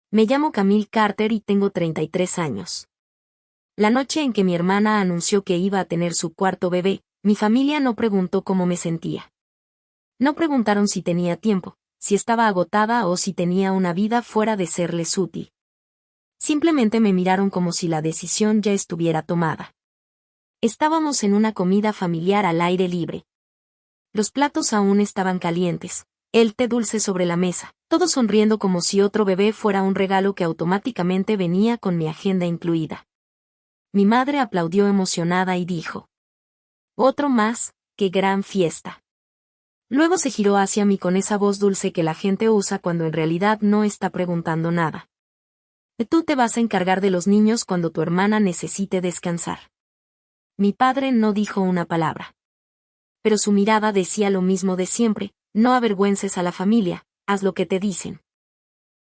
Me llamo Camille Carter y tengo 33 años. La noche en que mi hermana anunció que iba a tener su cuarto bebé, mi familia no preguntó cómo me sentía. No preguntaron si tenía tiempo, si estaba agotada o si tenía una vida fuera de serles útil. Simplemente me miraron como si la decisión ya estuviera tomada. Estábamos en una comida familiar al aire libre. Los platos aún estaban calientes, el té dulce sobre la mesa, todos sonriendo como si otro bebé fuera un regalo que automáticamente venía con mi agenda incluida. Mi madre aplaudió emocionada y dijo: «Otro más, qué gran fiesta». Luego se giró hacia mí con esa voz dulce que la gente usa cuando en realidad no está preguntando nada. «Tú te vas a encargar de los niños cuando tu hermana necesite descansar». Mi padre no dijo una palabra. Pero su mirada decía lo mismo de siempre: no avergüences a la familia, haz lo que te dicen.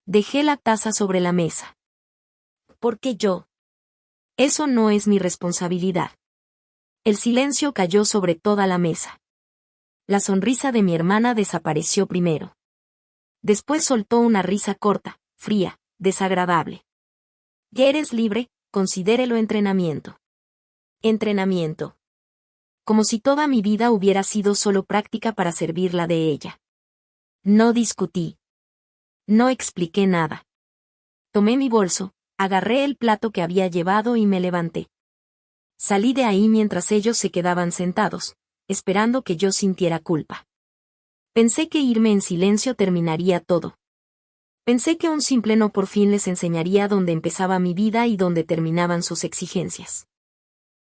Dejé la taza sobre la mesa. ¿Por qué yo? Eso no es mi responsabilidad. El silencio cayó sobre toda la mesa. La sonrisa de mi hermana desapareció primero. Después soltó una risa corta, fría, desagradable. «Ya eres libre, considérelo entrenamiento». Entrenamiento. Como si toda mi vida hubiera sido solo práctica para servirla de ella. No discutí. No expliqué nada. Tomé mi bolso, agarré el plato que había llevado y me levanté. Salí de ahí mientras ellos se quedaban sentados, esperando que yo sintiera culpa. Pensé que irme en silencio terminaría todo. Pensé que un simple no por fin les enseñaría dónde empezaba mi vida y dónde terminaban sus exigencias.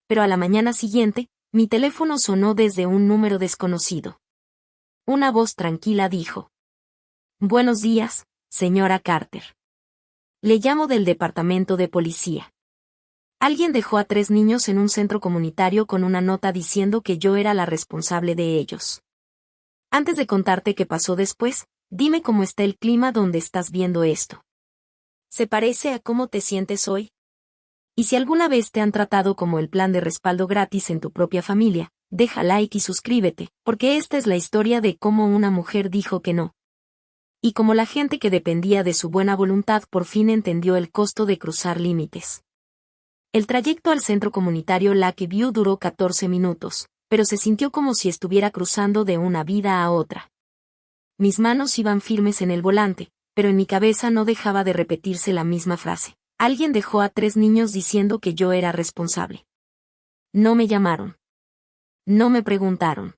Pero a la mañana siguiente, mi teléfono sonó desde un número desconocido. Una voz tranquila dijo: «Buenos días, señora Carter. Le llamo del departamento de policía. Alguien dejó a 3 niños en un centro comunitario con una nota diciendo que yo era la responsable de ellos. Antes de contarte qué pasó después, dime cómo está el clima donde estás viendo esto. ¿Se parece a cómo te sientes hoy? Y si alguna vez te han tratado como el plan de respaldo gratis en tu propia familia, deja like y suscríbete, porque esta es la historia de cómo una mujer dijo que no. Y cómo la gente que dependía de su buena voluntad por fin entendió el costo de cruzar límites». El trayecto al centro comunitario Lakeview duró 14 minutos, pero se sintió como si estuviera cruzando de una vida a otra. Mis manos iban firmes en el volante, pero en mi cabeza no dejaba de repetirse la misma frase: alguien dejó a 3 niños diciendo que yo era responsable. No me llamaron. No me preguntaron.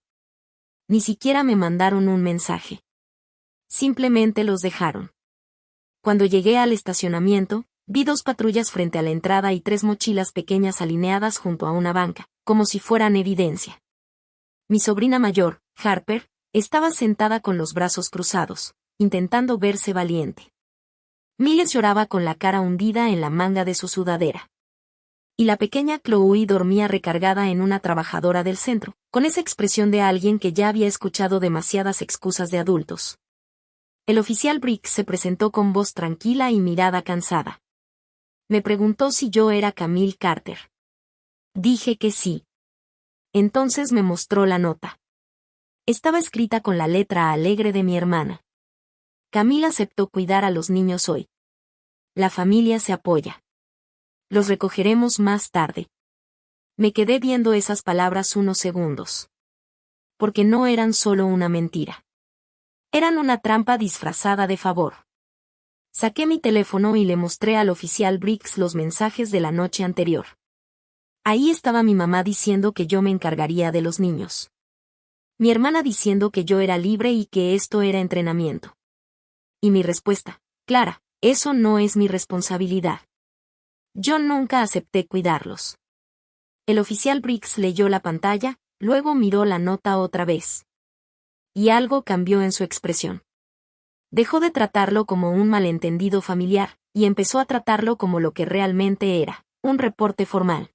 Ni siquiera me mandaron un mensaje. Simplemente los dejaron. Cuando llegué al estacionamiento, vi 2 patrullas frente a la entrada y 3 mochilas pequeñas alineadas junto a una banca, como si fueran evidencia. Mi sobrina mayor, Harper, estaba sentada con los brazos cruzados, intentando verse valiente. Miles lloraba con la cara hundida en la manga de su sudadera. Y la pequeña Chloe dormía recargada en una trabajadora del centro, con esa expresión de alguien que ya había escuchado demasiadas excusas de adultos. El oficial Briggs se presentó con voz tranquila y mirada cansada. Me preguntó si yo era Camille Carter. Dije que sí. Entonces me mostró la nota. Estaba escrita con la letra alegre de mi hermana. Camille aceptó cuidar a los niños hoy. La familia se apoya. Los recogeremos más tarde. Me quedé viendo esas palabras unos segundos. Porque no eran solo una mentira. Eran una trampa disfrazada de favor. Saqué mi teléfono y le mostré al oficial Briggs los mensajes de la noche anterior. Ahí estaba mi mamá diciendo que yo me encargaría de los niños. Mi hermana diciendo que yo era libre y que esto era entrenamiento. Y mi respuesta: Clara, eso no es mi responsabilidad. Yo nunca acepté cuidarlos. El oficial Briggs leyó la pantalla, luego miró la nota otra vez. Y algo cambió en su expresión. Dejó de tratarlo como un malentendido familiar, y empezó a tratarlo como lo que realmente era: un reporte formal.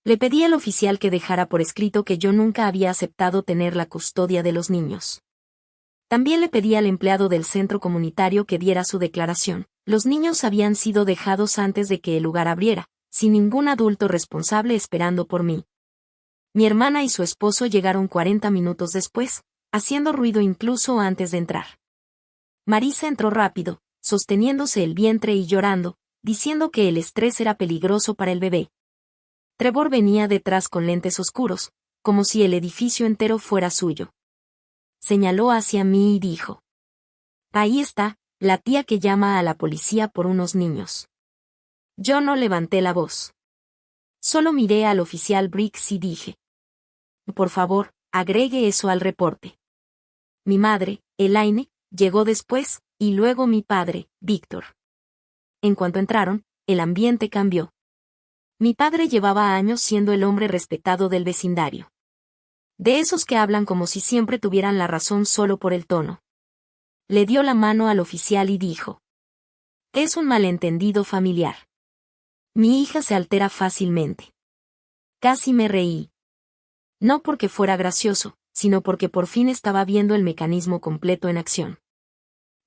Le pedí al oficial que dejara por escrito que yo nunca había aceptado tener la custodia de los niños. También le pedí al empleado del centro comunitario que diera su declaración. Los niños habían sido dejados antes de que el lugar abriera, sin ningún adulto responsable esperando por mí. Mi hermana y su esposo llegaron 40 minutos después, haciendo ruido incluso antes de entrar. Marisa entró rápido, sosteniéndose el vientre y llorando, diciendo que el estrés era peligroso para el bebé. Trevor venía detrás con lentes oscuros, como si el edificio entero fuera suyo. Señaló hacia mí y dijo: «Ahí está, la tía que llama a la policía por unos niños». Yo no levanté la voz. Solo miré al oficial Briggs y dije: «Por favor, agregue eso al reporte». Mi madre, Elaine, llegó después, y luego mi padre, Víctor. En cuanto entraron, el ambiente cambió. Mi padre llevaba años siendo el hombre respetado del vecindario. De esos que hablan como si siempre tuvieran la razón solo por el tono. Le dio la mano al oficial y dijo: «Es un malentendido familiar. Mi hija se altera fácilmente». Casi me reí. No porque fuera gracioso, sino porque por fin estaba viendo el mecanismo completo en acción.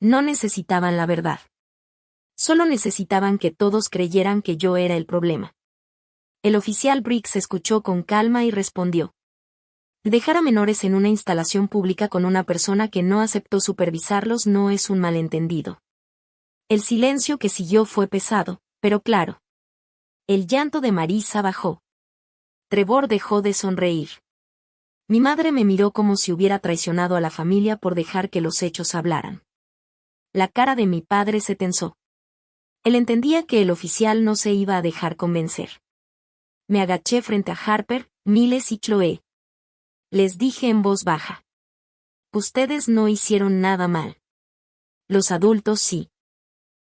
No necesitaban la verdad. Solo necesitaban que todos creyeran que yo era el problema. El oficial Briggs escuchó con calma y respondió: «Dejar a menores en una instalación pública con una persona que no aceptó supervisarlos no es un malentendido». El silencio que siguió fue pesado, pero claro. El llanto de Marisa bajó. Trevor dejó de sonreír. Mi madre me miró como si hubiera traicionado a la familia por dejar que los hechos hablaran. La cara de mi padre se tensó. Él entendía que el oficial no se iba a dejar convencer. Me agaché frente a Harper, Miles y Chloe. Les dije en voz baja: «Ustedes no hicieron nada mal. Los adultos sí.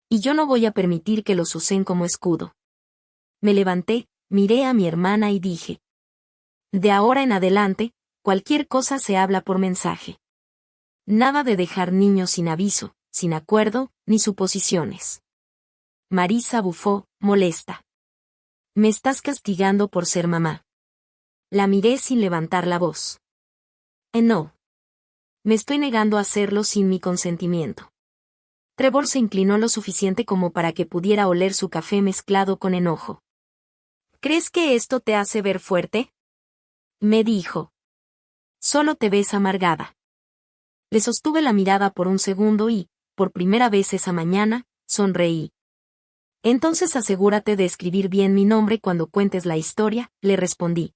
Y yo no voy a permitir que los usen como escudo». Me levanté, miré a mi hermana y dije: «De ahora en adelante, cualquier cosa se habla por mensaje. Nada de dejar niños sin aviso, sin acuerdo, ni suposiciones». Marisa bufó, molesta. «Me estás castigando por ser mamá». La miré sin levantar la voz. No. Me estoy negando a hacerlo sin mi consentimiento». Trevor se inclinó lo suficiente como para que pudiera oler su café mezclado con enojo. «¿Crees que esto te hace ver fuerte?», me dijo. «Solo te ves amargada». Le sostuve la mirada por un segundo y, por primera vez esa mañana, sonreí. «Entonces asegúrate de escribir bien mi nombre cuando cuentes la historia», le respondí.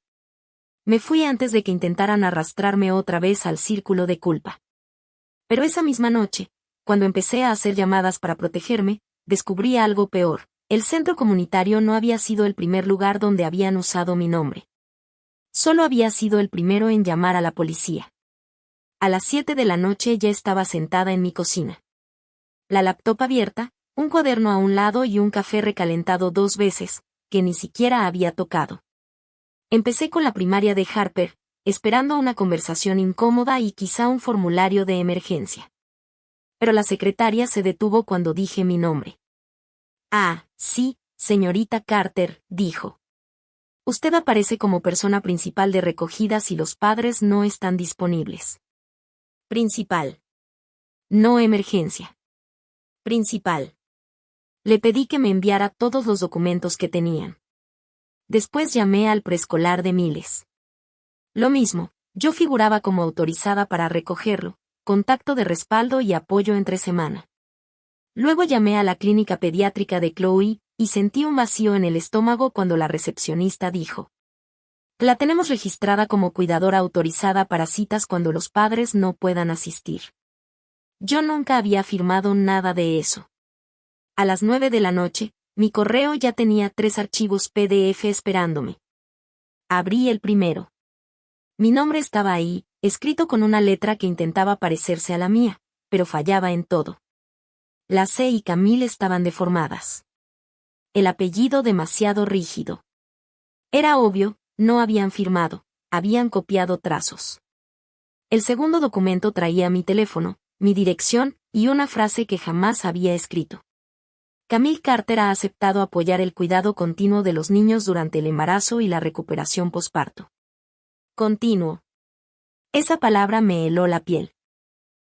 Me fui antes de que intentaran arrastrarme otra vez al círculo de culpa. Pero esa misma noche, cuando empecé a hacer llamadas para protegerme, descubrí algo peor. El centro comunitario no había sido el primer lugar donde habían usado mi nombre. Solo había sido el primero en llamar a la policía. A las 7 de la noche ya estaba sentada en mi cocina. La laptop abierta, un cuaderno a un lado y un café recalentado 2 veces, que ni siquiera había tocado. Empecé con la primaria de Harper, esperando una conversación incómoda y quizá un formulario de emergencia. Pero la secretaria se detuvo cuando dije mi nombre. «Ah, sí, señorita Carter», dijo. «Usted aparece como persona principal de recogida si los padres no están disponibles». «Principal. No emergencia». «Principal». Le pedí que me enviara todos los documentos que tenían. Después llamé al preescolar de Miles. Lo mismo, yo figuraba como autorizada para recogerlo, contacto de respaldo y apoyo entre semana. Luego llamé a la clínica pediátrica de Chloe, y sentí un vacío en el estómago cuando la recepcionista dijo: «La tenemos registrada como cuidadora autorizada para citas cuando los padres no puedan asistir». Yo nunca había firmado nada de eso. A las 9 de la noche, mi correo ya tenía 3 archivos PDF esperándome. Abrí el primero. Mi nombre estaba ahí, escrito con una letra que intentaba parecerse a la mía, pero fallaba en todo. La C y Camille estaban deformadas. El apellido demasiado rígido. Era obvio, no habían firmado, habían copiado trazos. El segundo documento traía mi teléfono, mi dirección, y una frase que jamás había escrito. Camille Carter ha aceptado apoyar el cuidado continuo de los niños durante el embarazo y la recuperación posparto. Continuo. Esa palabra me heló la piel.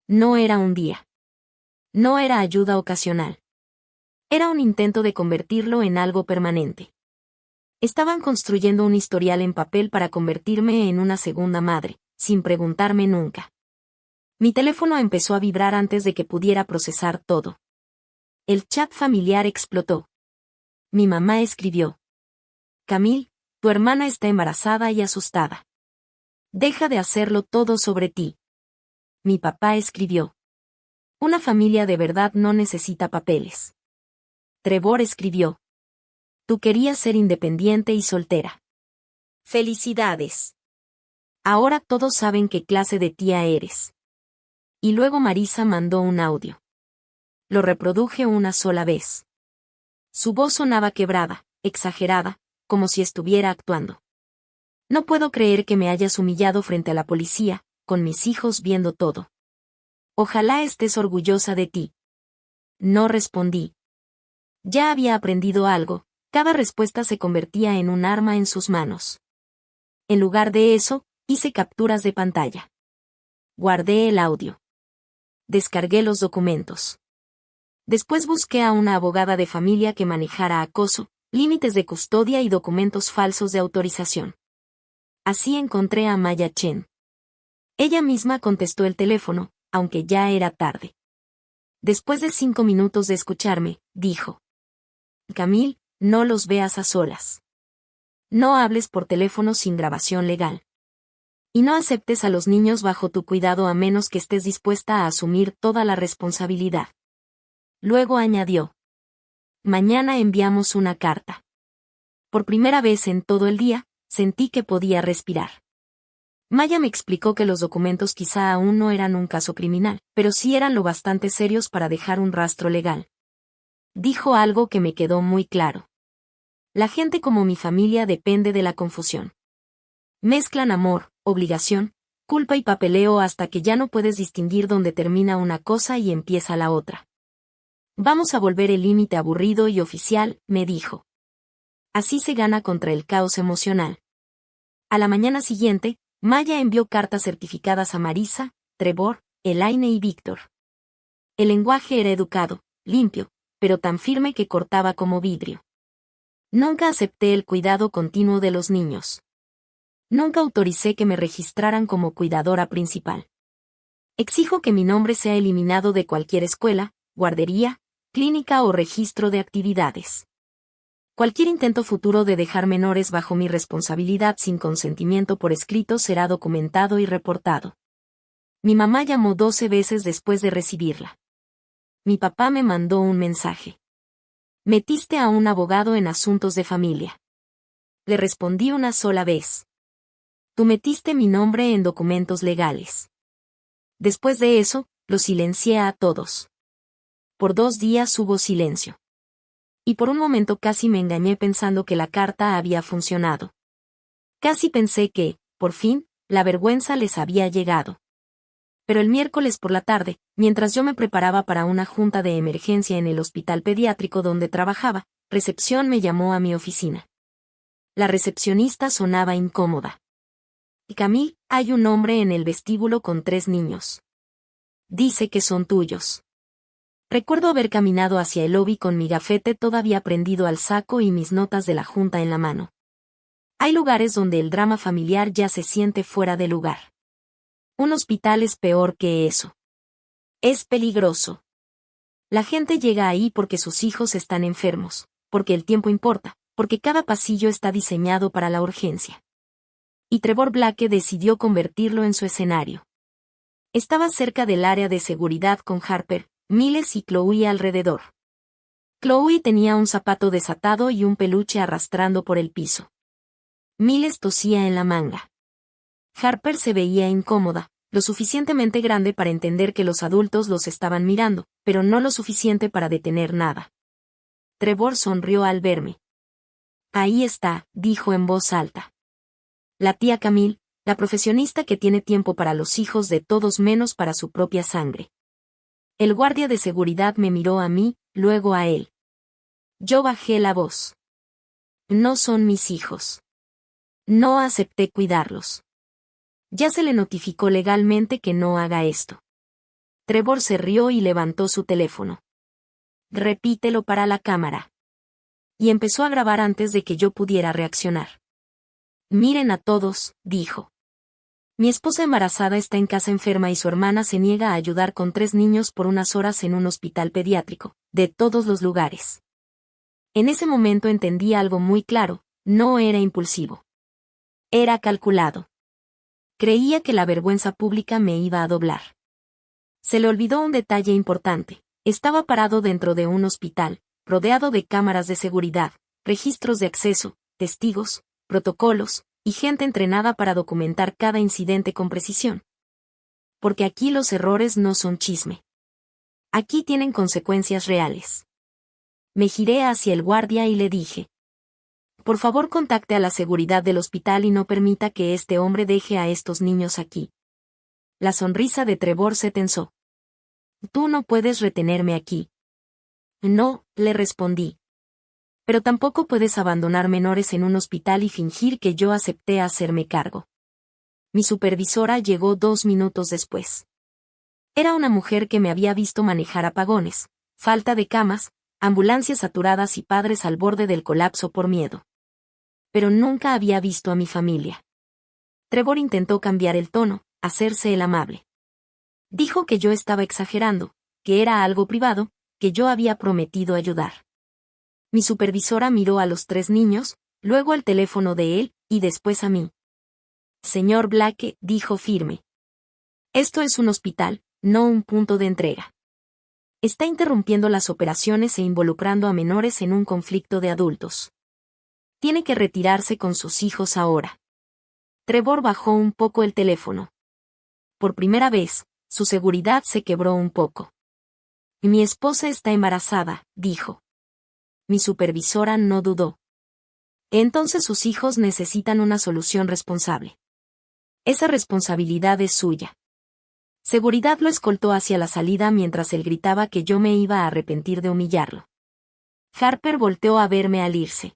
No era un día. No era ayuda ocasional. Era un intento de convertirlo en algo permanente. Estaban construyendo un historial en papel para convertirme en una segunda madre, sin preguntarme nunca. Mi teléfono empezó a vibrar antes de que pudiera procesar todo. El chat familiar explotó. Mi mamá escribió: Camille, tu hermana está embarazada y asustada. Deja de hacerlo todo sobre ti. Mi papá escribió: una familia de verdad no necesita papeles. Trevor escribió: tú querías ser independiente y soltera. Felicidades. Ahora todos saben qué clase de tía eres. Y luego Marisa mandó un audio. Lo reproduje una sola vez. Su voz sonaba quebrada, exagerada, como si estuviera actuando. No puedo creer que me hayas humillado frente a la policía, con mis hijos viendo todo. Ojalá estés orgullosa de ti. No respondí. Ya había aprendido algo, cada respuesta se convertía en un arma en sus manos. En lugar de eso, hice capturas de pantalla. Guardé el audio. Descargué los documentos. Después busqué a una abogada de familia que manejara acoso, límites de custodia y documentos falsos de autorización. Así encontré a Maya Chen. Ella misma contestó el teléfono, aunque ya era tarde. Después de 5 minutos de escucharme, dijo: Camille, no los veas a solas. No hables por teléfono sin grabación legal. Y no aceptes a los niños bajo tu cuidado a menos que estés dispuesta a asumir toda la responsabilidad. Luego añadió: mañana enviamos una carta. Por primera vez en todo el día, sentí que podía respirar. Maya me explicó que los documentos quizá aún no eran un caso criminal, pero sí eran lo bastante serios para dejar un rastro legal. Dijo algo que me quedó muy claro. La gente como mi familia depende de la confusión. Mezclan amor, obligación, culpa y papeleo hasta que ya no puedes distinguir dónde termina una cosa y empieza la otra. Vamos a volver el límite aburrido y oficial, me dijo. Así se gana contra el caos emocional. A la mañana siguiente, Maya envió cartas certificadas a Marisa, Trevor, Elaine y Víctor. El lenguaje era educado, limpio, pero tan firme que cortaba como vidrio. Nunca acepté el cuidado continuo de los niños. Nunca autoricé que me registraran como cuidadora principal. Exijo que mi nombre sea eliminado de cualquier escuela, guardería, clínica o registro de actividades. Cualquier intento futuro de dejar menores bajo mi responsabilidad sin consentimiento por escrito será documentado y reportado. Mi mamá llamó 12 veces después de recibirla. Mi papá me mandó un mensaje. Metiste a un abogado en asuntos de familia. Le respondí una sola vez. Tú metiste mi nombre en documentos legales. Después de eso, los silencié a todos. Por 2 días hubo silencio. Y por un momento casi me engañé pensando que la carta había funcionado. Casi pensé que, por fin, la vergüenza les había llegado. Pero el miércoles por la tarde, mientras yo me preparaba para una junta de emergencia en el hospital pediátrico donde trabajaba, recepción me llamó a mi oficina. La recepcionista sonaba incómoda. Camille, hay un hombre en el vestíbulo con 3 niños. Dice que son tuyos. Recuerdo haber caminado hacia el lobby con mi gafete todavía prendido al saco y mis notas de la junta en la mano. Hay lugares donde el drama familiar ya se siente fuera de lugar. Un hospital es peor que eso. Es peligroso. La gente llega ahí porque sus hijos están enfermos, porque el tiempo importa, porque cada pasillo está diseñado para la urgencia. Y Trevor Blake decidió convertirlo en su escenario. Estaba cerca del área de seguridad con Harper, Miles y Chloe alrededor. Chloe tenía un zapato desatado y un peluche arrastrando por el piso. Miles tosía en la manga. Harper se veía incómoda, lo suficientemente grande para entender que los adultos los estaban mirando, pero no lo suficiente para detener nada. Trevor sonrió al verme. Ahí está, dijo en voz alta. La tía Camille, la profesionista que tiene tiempo para los hijos de todos menos para su propia sangre. El guardia de seguridad me miró a mí, luego a él. Yo bajé la voz. No son mis hijos. No acepté cuidarlos. Ya se le notificó legalmente que no haga esto. Trevor se rió y levantó su teléfono. Repítelo para la cámara. Y empezó a grabar antes de que yo pudiera reaccionar. Miren a todos, dijo. Mi esposa embarazada está en casa enferma y su hermana se niega a ayudar con 3 niños por unas horas en un hospital pediátrico, de todos los lugares. En ese momento entendí algo muy claro, no era impulsivo. Era calculado. Creía que la vergüenza pública me iba a doblar. Se le olvidó un detalle importante. Estaba parado dentro de un hospital, rodeado de cámaras de seguridad, registros de acceso, testigos, protocolos, y gente entrenada para documentar cada incidente con precisión. Porque aquí los errores no son chisme. Aquí tienen consecuencias reales. Me giré hacia el guardia y le dije: por favor, contacte a la seguridad del hospital y no permita que este hombre deje a estos niños aquí. La sonrisa de Trevor se tensó. Tú no puedes retenerme aquí. No, le respondí. Pero tampoco puedes abandonar menores en un hospital y fingir que yo acepté hacerme cargo. Mi supervisora llegó 2 minutos después. Era una mujer que me había visto manejar apagones, falta de camas, ambulancias saturadas y padres al borde del colapso por miedo. Pero nunca había visto a mi familia. Trevor intentó cambiar el tono, hacerse el amable. Dijo que yo estaba exagerando, que era algo privado, que yo había prometido ayudar. Mi supervisora miró a los 3 niños, luego al teléfono de él, y después a mí. Señor Blake, dijo firme. Esto es un hospital, no un punto de entrega. Está interrumpiendo las operaciones e involucrando a menores en un conflicto de adultos. Tiene que retirarse con sus hijos ahora. Trevor bajó un poco el teléfono. Por primera vez, su seguridad se quebró un poco. Mi esposa está embarazada, dijo. Mi supervisora no dudó. Entonces sus hijos necesitan una solución responsable. Esa responsabilidad es suya. Seguridad lo escoltó hacia la salida mientras él gritaba que yo me iba a arrepentir de humillarlo. Harper volteó a verme al irse.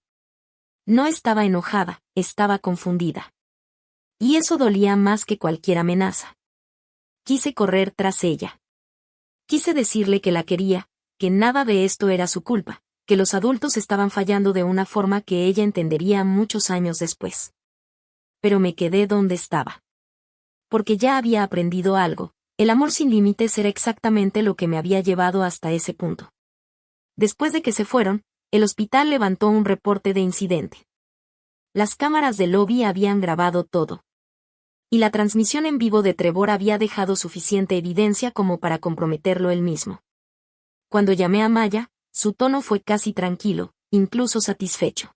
No estaba enojada, estaba confundida. Y eso dolía más que cualquier amenaza. Quise correr tras ella. Quise decirle que la quería, que nada de esto era su culpa, que los adultos estaban fallando de una forma que ella entendería muchos años después. Pero me quedé donde estaba. Porque ya había aprendido algo, el amor sin límites era exactamente lo que me había llevado hasta ese punto. Después de que se fueron, el hospital levantó un reporte de incidente. Las cámaras del lobby habían grabado todo. Y la transmisión en vivo de Trevor había dejado suficiente evidencia como para comprometerlo él mismo. Cuando llamé a Maya, su tono fue casi tranquilo, incluso satisfecho.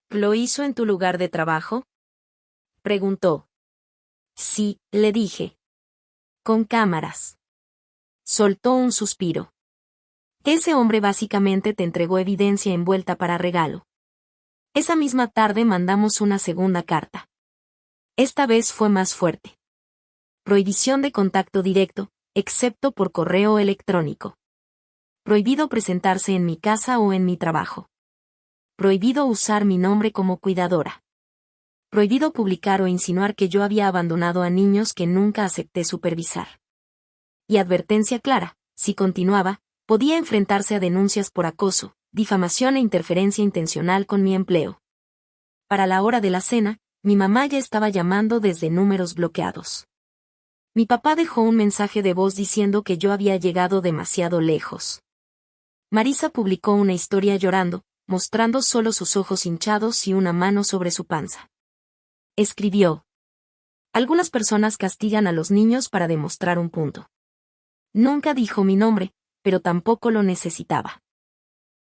¿Lo hizo en tu lugar de trabajo?, preguntó. Sí, le dije. Con cámaras. Soltó un suspiro. Ese hombre básicamente te entregó evidencia envuelta para regalo. Esa misma tarde mandamos una segunda carta. Esta vez fue más fuerte. Prohibición de contacto directo, excepto por correo electrónico. Prohibido presentarse en mi casa o en mi trabajo. Prohibido usar mi nombre como cuidadora. Prohibido publicar o insinuar que yo había abandonado a niños que nunca acepté supervisar. Y advertencia clara, si continuaba, podía enfrentarse a denuncias por acoso, difamación e interferencia intencional con mi empleo. Para la hora de la cena, mi mamá ya estaba llamando desde números bloqueados. Mi papá dejó un mensaje de voz diciendo que yo había llegado demasiado lejos. Marisa publicó una historia llorando, mostrando solo sus ojos hinchados y una mano sobre su panza. Escribió: algunas personas castigan a los niños para demostrar un punto. Nunca dijo mi nombre, pero tampoco lo necesitaba.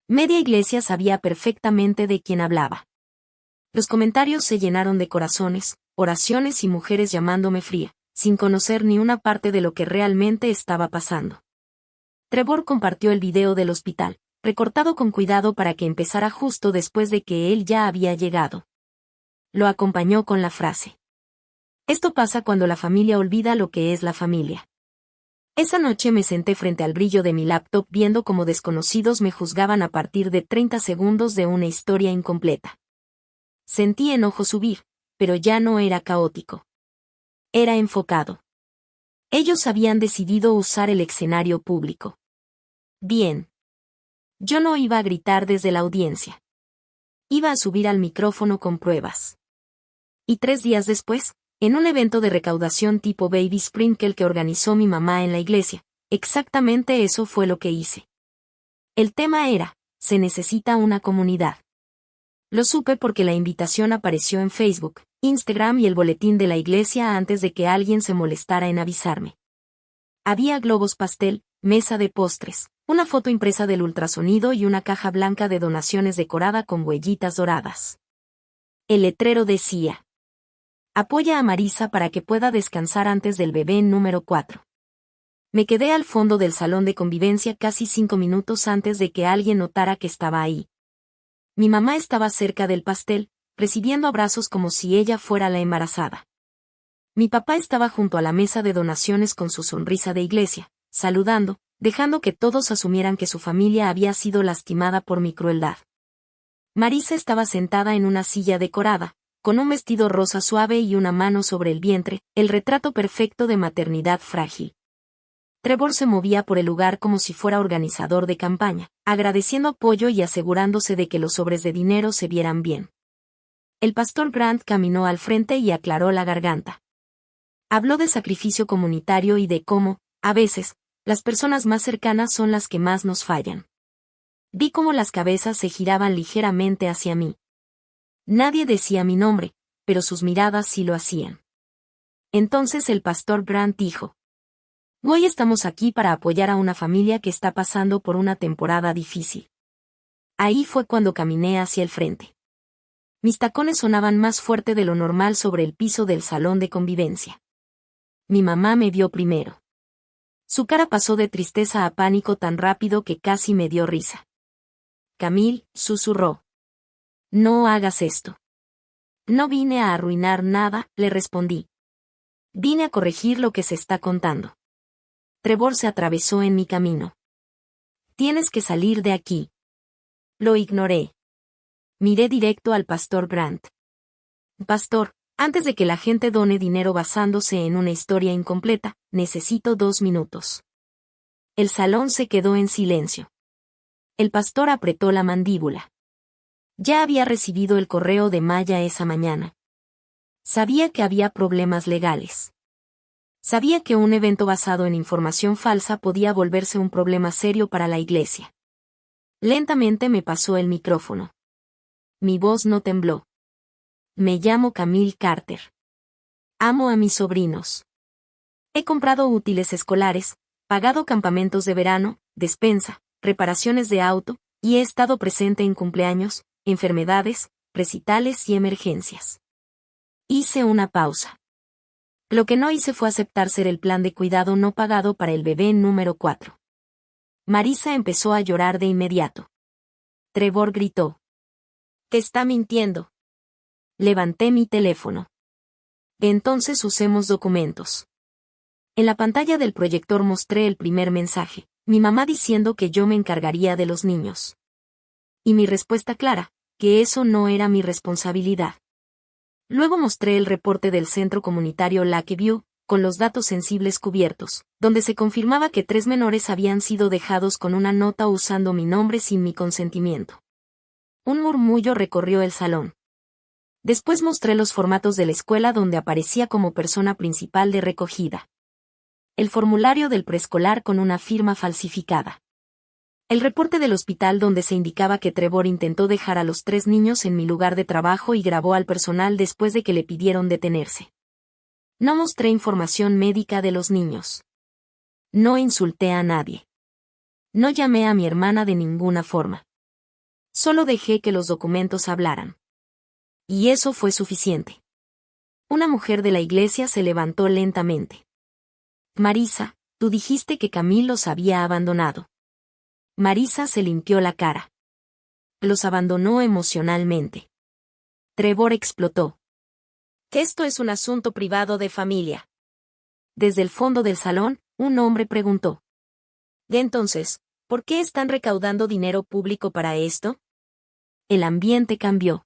Media iglesia sabía perfectamente de quién hablaba. Los comentarios se llenaron de corazones, oraciones y mujeres llamándome fría, sin conocer ni una parte de lo que realmente estaba pasando. Trevor compartió el video del hospital, recortado con cuidado para que empezara justo después de que él ya había llegado. Lo acompañó con la frase: esto pasa cuando la familia olvida lo que es la familia. Esa noche me senté frente al brillo de mi laptop viendo cómo desconocidos me juzgaban a partir de 30 segundos de una historia incompleta. Sentí enojo subir, pero ya no era caótico. Era enfocado. Ellos habían decidido usar el escenario público. Bien. Yo no iba a gritar desde la audiencia. Iba a subir al micrófono con pruebas. Y 3 días después, En un evento de recaudación tipo Baby Sprinkle que organizó mi mamá en la iglesia. Exactamente eso fue lo que hice. El tema era, se necesita una comunidad. Lo supe porque la invitación apareció en Facebook, Instagram y el boletín de la iglesia antes de que alguien se molestara en avisarme. Había globos pastel, mesa de postres, una foto impresa del ultrasonido y una caja blanca de donaciones decorada con huellitas doradas. El letrero decía: apoya a Marisa para que pueda descansar antes del bebé número 4. Me quedé al fondo del salón de convivencia casi 5 minutos antes de que alguien notara que estaba ahí. Mi mamá estaba cerca del pastel, recibiendo abrazos como si ella fuera la embarazada. Mi papá estaba junto a la mesa de donaciones con su sonrisa de iglesia, saludando, dejando que todos asumieran que su familia había sido lastimada por mi crueldad. Marisa estaba sentada en una silla decorada, con un vestido rosa suave y una mano sobre el vientre, el retrato perfecto de maternidad frágil. Trevor se movía por el lugar como si fuera organizador de campaña, agradeciendo apoyo y asegurándose de que los sobres de dinero se vieran bien. El pastor Grant caminó al frente y aclaró la garganta. Habló de sacrificio comunitario y de cómo, a veces, las personas más cercanas son las que más nos fallan. Vi cómo las cabezas se giraban ligeramente hacia mí. Nadie decía mi nombre, pero sus miradas sí lo hacían. Entonces el pastor Grant dijo: hoy estamos aquí para apoyar a una familia que está pasando por una temporada difícil. Ahí fue cuando caminé hacia el frente. Mis tacones sonaban más fuerte de lo normal sobre el piso del salón de convivencia. Mi mamá me vio primero. Su cara pasó de tristeza a pánico tan rápido que casi me dio risa. Camille, susurró. No hagas esto. No vine a arruinar nada, le respondí. Vine a corregir lo que se está contando. Trevor se atravesó en mi camino. Tienes que salir de aquí. Lo ignoré. Miré directo al pastor Grant. Pastor, antes de que la gente done dinero basándose en una historia incompleta, necesito 2 minutos. El salón se quedó en silencio. El pastor apretó la mandíbula. Ya había recibido el correo de Maya esa mañana. Sabía que había problemas legales. Sabía que un evento basado en información falsa podía volverse un problema serio para la iglesia. Lentamente me pasó el micrófono. Mi voz no tembló. Me llamo Camille Carter. Amo a mis sobrinos. He comprado útiles escolares, pagado campamentos de verano, despensa, reparaciones de auto, y he estado presente en cumpleaños, enfermedades, recitales y emergencias. Hice una pausa. Lo que no hice fue aceptar ser el plan de cuidado no pagado para el bebé número 4. Marisa empezó a llorar de inmediato. Trevor gritó: «Te está mintiendo». Levanté mi teléfono. Entonces usemos documentos. En la pantalla del proyector mostré el primer mensaje, mi mamá diciendo que yo me encargaría de los niños. Y mi respuesta clara, que eso no era mi responsabilidad. Luego mostré el reporte del centro comunitario Lakeview, con los datos sensibles cubiertos, donde se confirmaba que 3 menores habían sido dejados con una nota usando mi nombre sin mi consentimiento. Un murmullo recorrió el salón. Después mostré los formatos de la escuela donde aparecía como persona principal de recogida. El formulario del preescolar con una firma falsificada. El reporte del hospital donde se indicaba que Trevor intentó dejar a los 3 niños en mi lugar de trabajo y grabó al personal después de que le pidieron detenerse. No mostré información médica de los niños. No insulté a nadie. No llamé a mi hermana de ninguna forma. Solo dejé que los documentos hablaran. Y eso fue suficiente. Una mujer de la iglesia se levantó lentamente. Marisa, tú dijiste que Camille los había abandonado. Marisa se limpió la cara. Los abandonó emocionalmente. Trevor explotó. Esto es un asunto privado de familia. Desde el fondo del salón, un hombre preguntó. ¿De entonces, por qué están recaudando dinero público para esto? El ambiente cambió.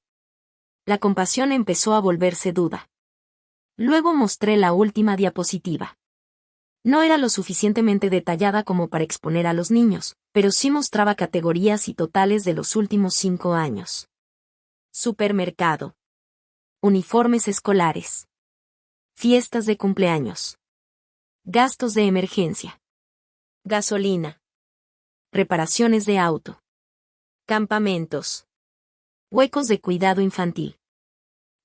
La compasión empezó a volverse duda. Luego mostré la última diapositiva. No era lo suficientemente detallada como para exponer a los niños, pero sí mostraba categorías y totales de los últimos 5 años. Supermercado. Uniformes escolares. fiestas de cumpleaños, gastos de emergencia, gasolina, reparaciones de auto, campamentos, huecos de cuidado infantil.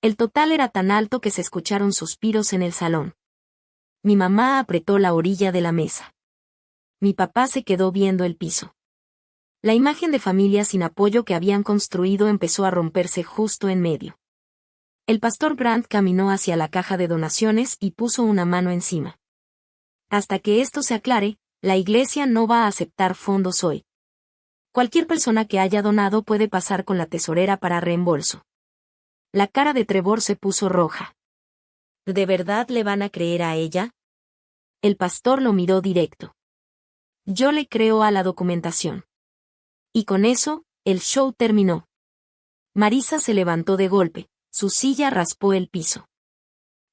El total era tan alto que se escucharon suspiros en el salón. Mi mamá apretó la orilla de la mesa. Mi papá se quedó viendo el piso. La imagen de familia sin apoyo que habían construido empezó a romperse justo en medio. El pastor Grant caminó hacia la caja de donaciones y puso una mano encima. Hasta que esto se aclare, la iglesia no va a aceptar fondos hoy. Cualquier persona que haya donado puede pasar con la tesorera para reembolso. La cara de Trevor se puso roja. ¿De verdad le van a creer a ella? El pastor lo miró directo. Yo le creo a la documentación. Y con eso, el show terminó. Marisa se levantó de golpe, su silla raspó el piso.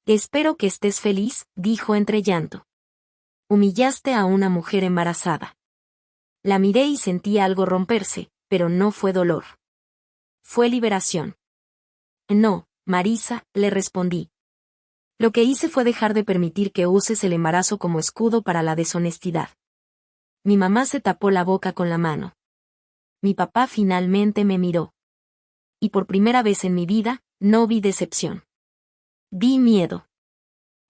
Espero que estés feliz, dijo entre llanto. Humillaste a una mujer embarazada. La miré y sentí algo romperse, pero no fue dolor. Fue liberación. No, Marisa, le respondí. Lo que hice fue dejar de permitir que uses el embarazo como escudo para la deshonestidad. Mi mamá se tapó la boca con la mano. Mi papá finalmente me miró. Y por primera vez en mi vida, no vi decepción. Vi miedo.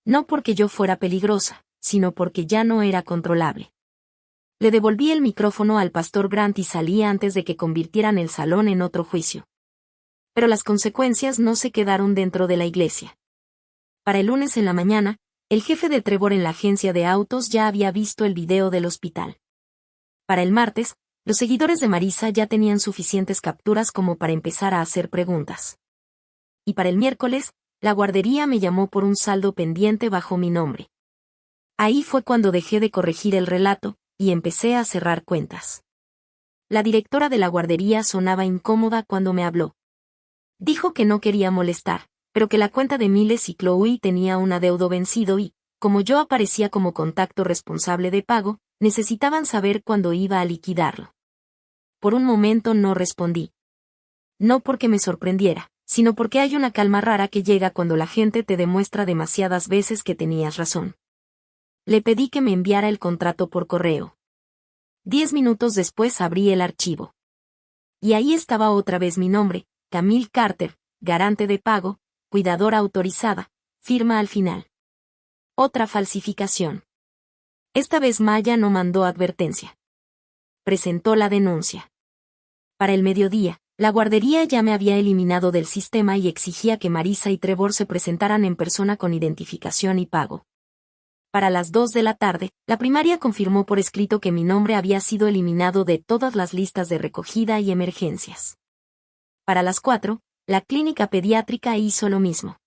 No porque yo fuera peligrosa, sino porque ya no era controlable. Le devolví el micrófono al pastor Grant y salí antes de que convirtieran el salón en otro juicio. Pero las consecuencias no se quedaron dentro de la iglesia. Para el lunes en la mañana, el jefe de Trevor en la agencia de autos ya había visto el video del hospital. Para el martes, los seguidores de Marisa ya tenían suficientes capturas como para empezar a hacer preguntas. Y para el miércoles, la guardería me llamó por un saldo pendiente bajo mi nombre. Ahí fue cuando dejé de corregir el relato, y empecé a cerrar cuentas. La directora de la guardería sonaba incómoda cuando me habló. Dijo que no quería molestar, pero que la cuenta de Miles y Chloe tenía un adeudo vencido y, como yo aparecía como contacto responsable de pago, necesitaban saber cuándo iba a liquidarlo. Por un momento no respondí. No porque me sorprendiera, sino porque hay una calma rara que llega cuando la gente te demuestra demasiadas veces que tenías razón. Le pedí que me enviara el contrato por correo. 10 minutos después abrí el archivo. Y ahí estaba otra vez mi nombre, Camille Carter, garante de pago, cuidadora autorizada, firma al final. Otra falsificación. Esta vez Maya no mandó advertencia. Presentó la denuncia. Para el mediodía, la guardería ya me había eliminado del sistema y exigía que Marisa y Trevor se presentaran en persona con identificación y pago. Para las 2 de la tarde, la primaria confirmó por escrito que mi nombre había sido eliminado de todas las listas de recogida y emergencias. Para las 4, la clínica pediátrica hizo lo mismo.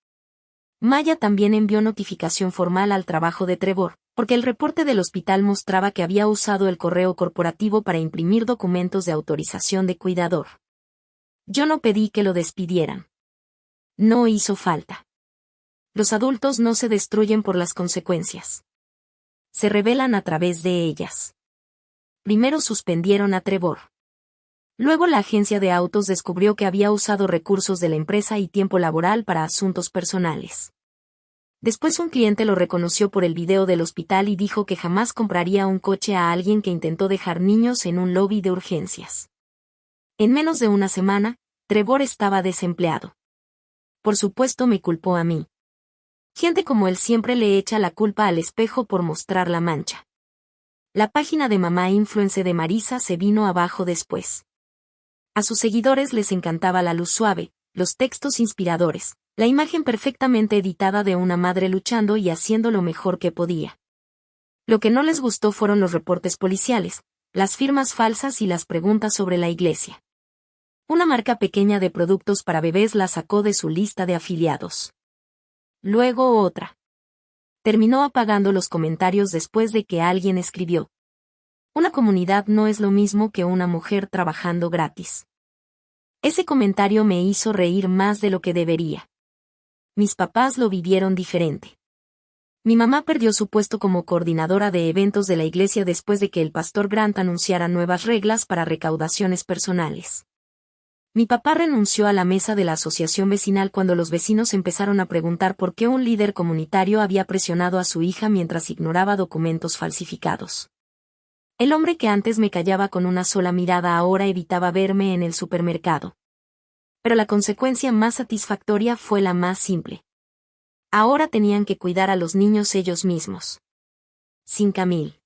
Maya también envió notificación formal al trabajo de Trevor, porque el reporte del hospital mostraba que había usado el correo corporativo para imprimir documentos de autorización de cuidador. Yo no pedí que lo despidieran. No hizo falta. Los adultos no se destruyen por las consecuencias. Se revelan a través de ellas. Primero suspendieron a Trevor. Luego la agencia de autos descubrió que había usado recursos de la empresa y tiempo laboral para asuntos personales. Después un cliente lo reconoció por el video del hospital y dijo que jamás compraría un coche a alguien que intentó dejar niños en un lobby de urgencias. En menos de una semana, Trevor estaba desempleado. Por supuesto me culpó a mí. Gente como él siempre le echa la culpa al espejo por mostrar la mancha. La página de Mamá Influence de Marisa se vino abajo después. A sus seguidores les encantaba la luz suave, los textos inspiradores, la imagen perfectamente editada de una madre luchando y haciendo lo mejor que podía. Lo que no les gustó fueron los reportes policiales, las firmas falsas y las preguntas sobre la iglesia. Una marca pequeña de productos para bebés la sacó de su lista de afiliados. Luego otra. Terminó apagando los comentarios después de que alguien escribió: una comunidad no es lo mismo que una mujer trabajando gratis. Ese comentario me hizo reír más de lo que debería. Mis papás lo vivieron diferente. Mi mamá perdió su puesto como coordinadora de eventos de la iglesia después de que el pastor Grant anunciara nuevas reglas para recaudaciones personales. Mi papá renunció a la mesa de la asociación vecinal cuando los vecinos empezaron a preguntar por qué un líder comunitario había presionado a su hija mientras ignoraba documentos falsificados. El hombre que antes me callaba con una sola mirada ahora evitaba verme en el supermercado. Pero la consecuencia más satisfactoria fue la más simple. Ahora tenían que cuidar a los niños ellos mismos. Sin Camille.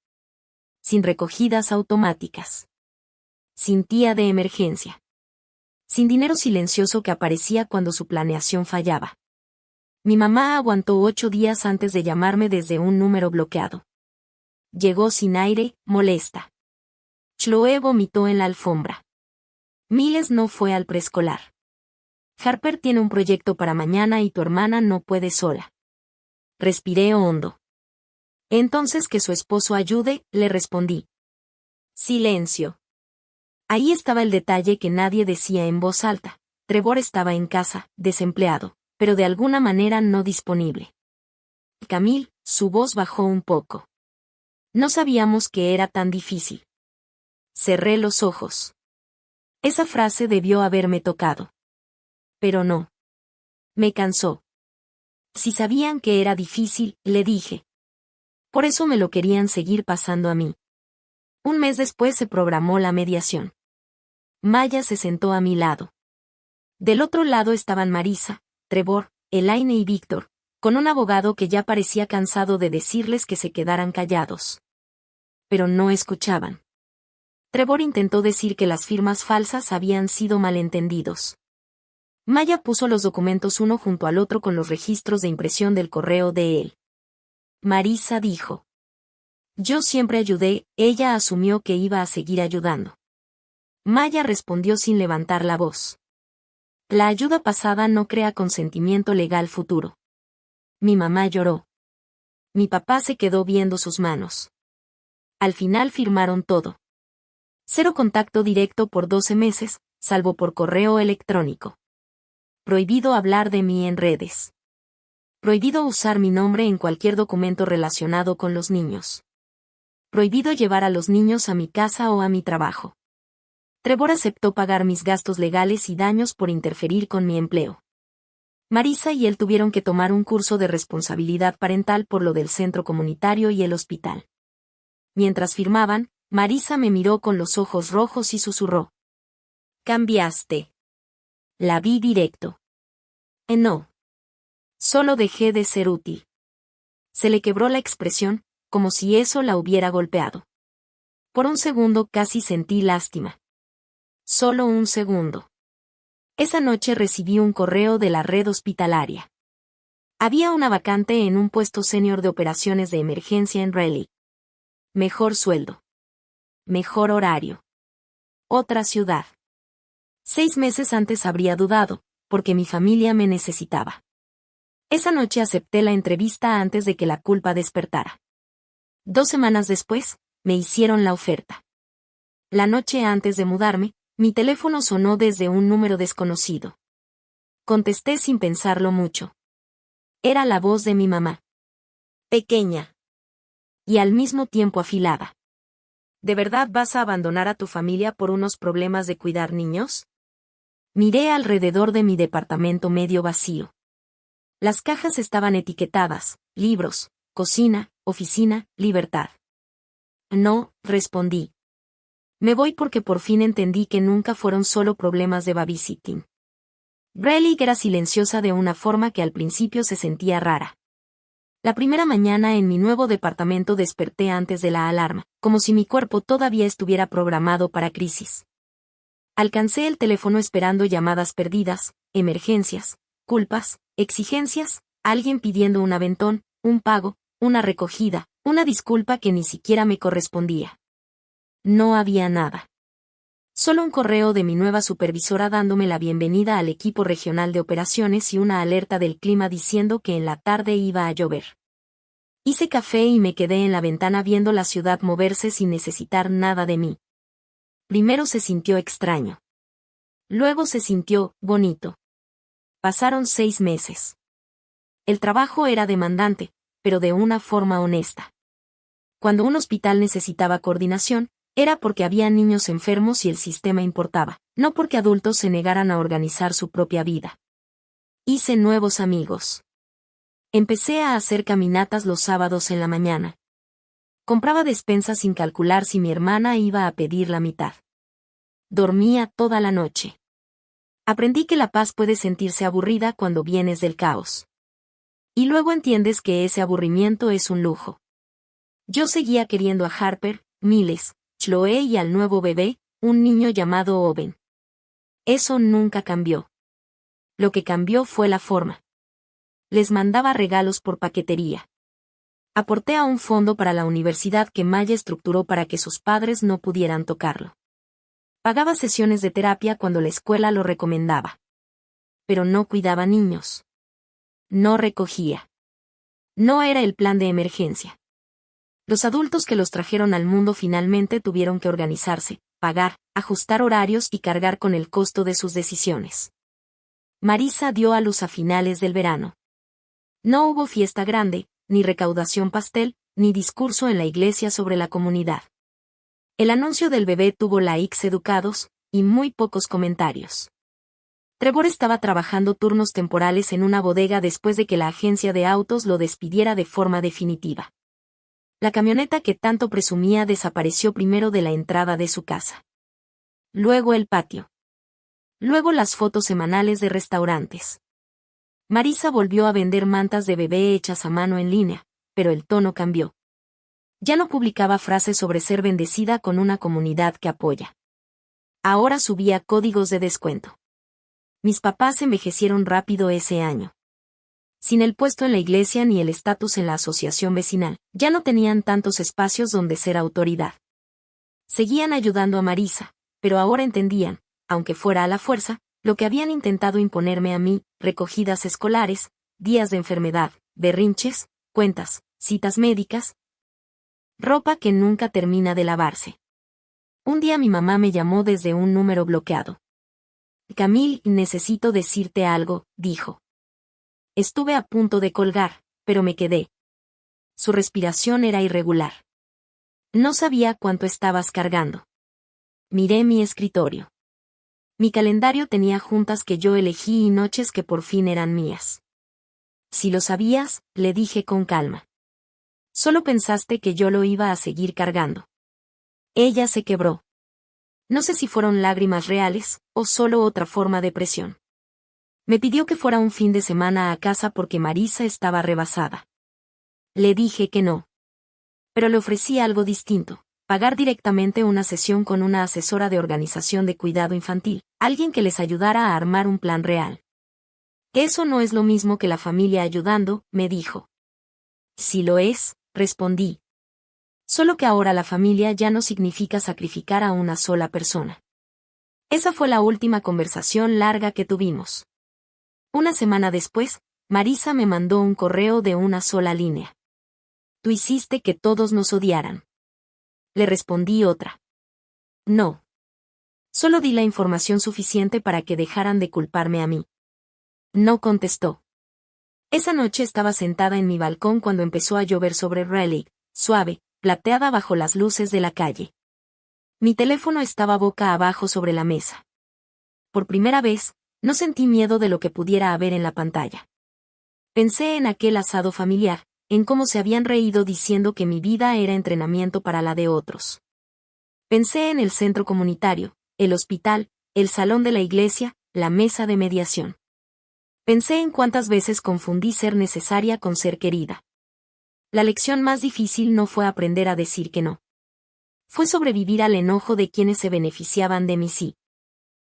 Sin recogidas automáticas. Sin tía de emergencia. Sin dinero silencioso que aparecía cuando su planeación fallaba. Mi mamá aguantó 8 días antes de llamarme desde un número bloqueado. Llegó sin aire, molesta. Chloe vomitó en la alfombra. Miles no fue al preescolar. Harper tiene un proyecto para mañana y tu hermana no puede sola. Respiré hondo. Entonces que su esposo ayude, le respondí. Silencio. Ahí estaba el detalle que nadie decía en voz alta. Trevor estaba en casa, desempleado, pero de alguna manera no disponible. Camille, su voz bajó un poco. No sabíamos que era tan difícil. Cerré los ojos. Esa frase debió haberme tocado. Pero no. Me cansó. Si sabían que era difícil, le dije. Por eso me lo querían seguir pasando a mí. Un mes después se programó la mediación. Maya se sentó a mi lado. Del otro lado estaban Marisa, Trevor, Elaine y Víctor, con un abogado que ya parecía cansado de decirles que se quedaran callados. Pero no escuchaban. Trevor intentó decir que las firmas falsas habían sido malentendidos. Maya puso los documentos uno junto al otro con los registros de impresión del correo de él. Marisa dijo. Yo siempre ayudé, ella asumió que iba a seguir ayudando. Maya respondió sin levantar la voz. La ayuda pasada no crea consentimiento legal futuro. Mi mamá lloró. Mi papá se quedó viendo sus manos. Al final firmaron todo. 0 contacto directo por 12 meses, salvo por correo electrónico. Prohibido hablar de mí en redes. Prohibido usar mi nombre en cualquier documento relacionado con los niños. Prohibido llevar a los niños a mi casa o a mi trabajo. Trevor aceptó pagar mis gastos legales y daños por interferir con mi empleo. Marisa y él tuvieron que tomar un curso de responsabilidad parental por lo del centro comunitario y el hospital. Mientras firmaban, Marisa me miró con los ojos rojos y susurró. Cambiaste. La vi directo. No. Solo dejé de ser útil. Se le quebró la expresión, como si eso la hubiera golpeado. Por un segundo casi sentí lástima. Solo un segundo. Esa noche recibí un correo de la red hospitalaria. Había una vacante en un puesto senior de operaciones de emergencia en Raleigh. Mejor sueldo. Mejor horario. Otra ciudad. 6 meses antes habría dudado, porque mi familia me necesitaba. Esa noche acepté la entrevista antes de que la culpa despertara. 2 semanas después, me hicieron la oferta. La noche antes de mudarme, mi teléfono sonó desde un número desconocido. Contesté sin pensarlo mucho. Era la voz de mi mamá. Pequeña. Y al mismo tiempo afilada. ¿De verdad vas a abandonar a tu familia por unos problemas de cuidar niños? Miré alrededor de mi departamento medio vacío. Las cajas estaban etiquetadas, libros, cocina, oficina, libertad. No, respondí. Me voy porque por fin entendí que nunca fueron solo problemas de babysitting. Raleigh era silenciosa de una forma que al principio se sentía rara. La primera mañana en mi nuevo departamento desperté antes de la alarma, como si mi cuerpo todavía estuviera programado para crisis. Alcancé el teléfono esperando llamadas perdidas, emergencias, culpas, exigencias, alguien pidiendo un aventón, un pago, una recogida, una disculpa que ni siquiera me correspondía. No había nada. Solo un correo de mi nueva supervisora dándome la bienvenida al equipo regional de operaciones y una alerta del clima diciendo que en la tarde iba a llover. Hice café y me quedé en la ventana viendo la ciudad moverse sin necesitar nada de mí. Primero se sintió extraño. Luego se sintió bonito. Pasaron 6 meses. El trabajo era demandante, pero de una forma honesta. Cuando un hospital necesitaba coordinación, Era porque había niños enfermos y el sistema importaba, no porque adultos se negaran a organizar su propia vida. Hice nuevos amigos. Empecé a hacer caminatas los sábados en la mañana. Compraba despensas sin calcular si mi hermana iba a pedir la mitad. Dormía toda la noche. Aprendí que la paz puede sentirse aburrida cuando vienes del caos. Y luego entiendes que ese aburrimiento es un lujo. Yo seguía queriendo a Harper, Miles, Chloe y al nuevo bebé, un niño llamado Owen. Eso nunca cambió. Lo que cambió fue la forma. Les mandaba regalos por paquetería. Aporté a un fondo para la universidad que Maya estructuró para que sus padres no pudieran tocarlo. Pagaba sesiones de terapia cuando la escuela lo recomendaba. Pero no cuidaba niños. No recogía. No era el plan de emergencia. Los adultos que los trajeron al mundo finalmente tuvieron que organizarse, pagar, ajustar horarios y cargar con el costo de sus decisiones. Marisa dio a luz a finales del verano. No hubo fiesta grande, ni recaudación pastel, ni discurso en la iglesia sobre la comunidad. El anuncio del bebé tuvo likes educados, y muy pocos comentarios. Trevor estaba trabajando turnos temporales en una bodega después de que la agencia de autos lo despidiera de forma definitiva. La camioneta que tanto presumía desapareció primero de la entrada de su casa. Luego el patio. Luego las fotos semanales de restaurantes. Marisa volvió a vender mantas de bebé hechas a mano en línea, pero el tono cambió. Ya no publicaba frases sobre ser bendecida con una comunidad que apoya. Ahora subía códigos de descuento. Mis papás envejecieron rápido ese año. Sin el puesto en la iglesia ni el estatus en la asociación vecinal, ya no tenían tantos espacios donde ser autoridad. Seguían ayudando a Marisa, pero ahora entendían, aunque fuera a la fuerza, lo que habían intentado imponerme a mí: recogidas escolares, días de enfermedad, berrinches, cuentas, citas médicas, ropa que nunca termina de lavarse. Un día mi mamá me llamó desde un número bloqueado. Camille, necesito decirte algo, dijo. Estuve a punto de colgar, pero me quedé. Su respiración era irregular. No sabía cuánto estabas cargando. Miré mi escritorio. Mi calendario tenía juntas que yo elegí y noches que por fin eran mías. Si lo sabías, le dije con calma. Solo pensaste que yo lo iba a seguir cargando. Ella se quebró. No sé si fueron lágrimas reales, o solo otra forma de presión. Me pidió que fuera un fin de semana a casa porque Marisa estaba rebasada. Le dije que no. Pero le ofrecí algo distinto: pagar directamente una sesión con una asesora de organización de cuidado infantil, alguien que les ayudara a armar un plan real. Que eso no es lo mismo que la familia ayudando, me dijo. Sí lo es, respondí. Solo que ahora la familia ya no significa sacrificar a una sola persona. Esa fue la última conversación larga que tuvimos. Una semana después, Marisa me mandó un correo de una sola línea. Tú hiciste que todos nos odiaran. Le respondí otra. No. Solo di la información suficiente para que dejaran de culparme a mí. No contestó. Esa noche estaba sentada en mi balcón cuando empezó a llover sobre Raleigh, suave, plateada bajo las luces de la calle. Mi teléfono estaba boca abajo sobre la mesa. Por primera vez, no sentí miedo de lo que pudiera haber en la pantalla. Pensé en aquel asado familiar, en cómo se habían reído diciendo que mi vida era entrenamiento para la de otros. Pensé en el centro comunitario, el hospital, el salón de la iglesia, la mesa de mediación. Pensé en cuántas veces confundí ser necesaria con ser querida. La lección más difícil no fue aprender a decir que no. Fue sobrevivir al enojo de quienes se beneficiaban de mi sí.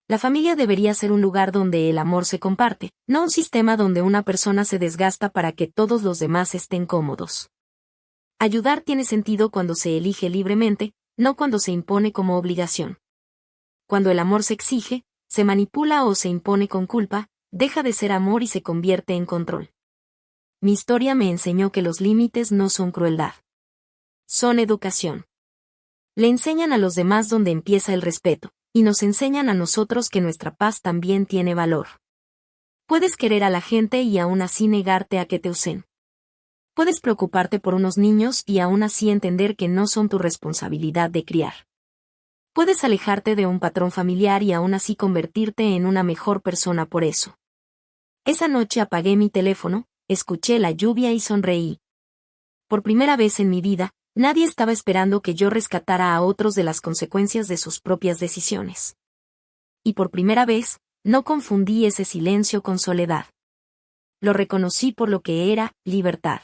La familia debería ser un lugar donde el amor se comparte, no un sistema donde una persona se desgasta para que todos los demás estén cómodos. Ayudar tiene sentido cuando se elige libremente, no cuando se impone como obligación. Cuando el amor se exige, se manipula o se impone con culpa, deja de ser amor y se convierte en control. Mi historia me enseñó que los límites no son crueldad. Son educación. Le enseñan a los demás dónde empieza el respeto, y nos enseñan a nosotros que nuestra paz también tiene valor. Puedes querer a la gente y aún así negarte a que te usen. Puedes preocuparte por unos niños y aún así entender que no son tu responsabilidad de criar. Puedes alejarte de un patrón familiar y aún así convertirte en una mejor persona por eso. Esa noche apagué mi teléfono, escuché la lluvia y sonreí. Por primera vez en mi vida, nadie estaba esperando que yo rescatara a otros de las consecuencias de sus propias decisiones. Y por primera vez, no confundí ese silencio con soledad. Lo reconocí por lo que era, libertad.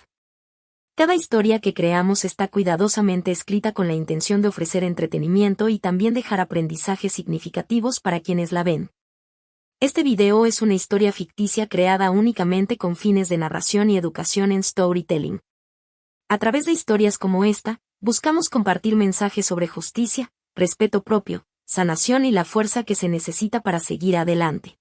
Cada historia que creamos está cuidadosamente escrita con la intención de ofrecer entretenimiento y también dejar aprendizajes significativos para quienes la ven. Este video es una historia ficticia creada únicamente con fines de narración y educación en storytelling. A través de historias como esta, buscamos compartir mensajes sobre justicia, respeto propio, sanación y la fuerza que se necesita para seguir adelante.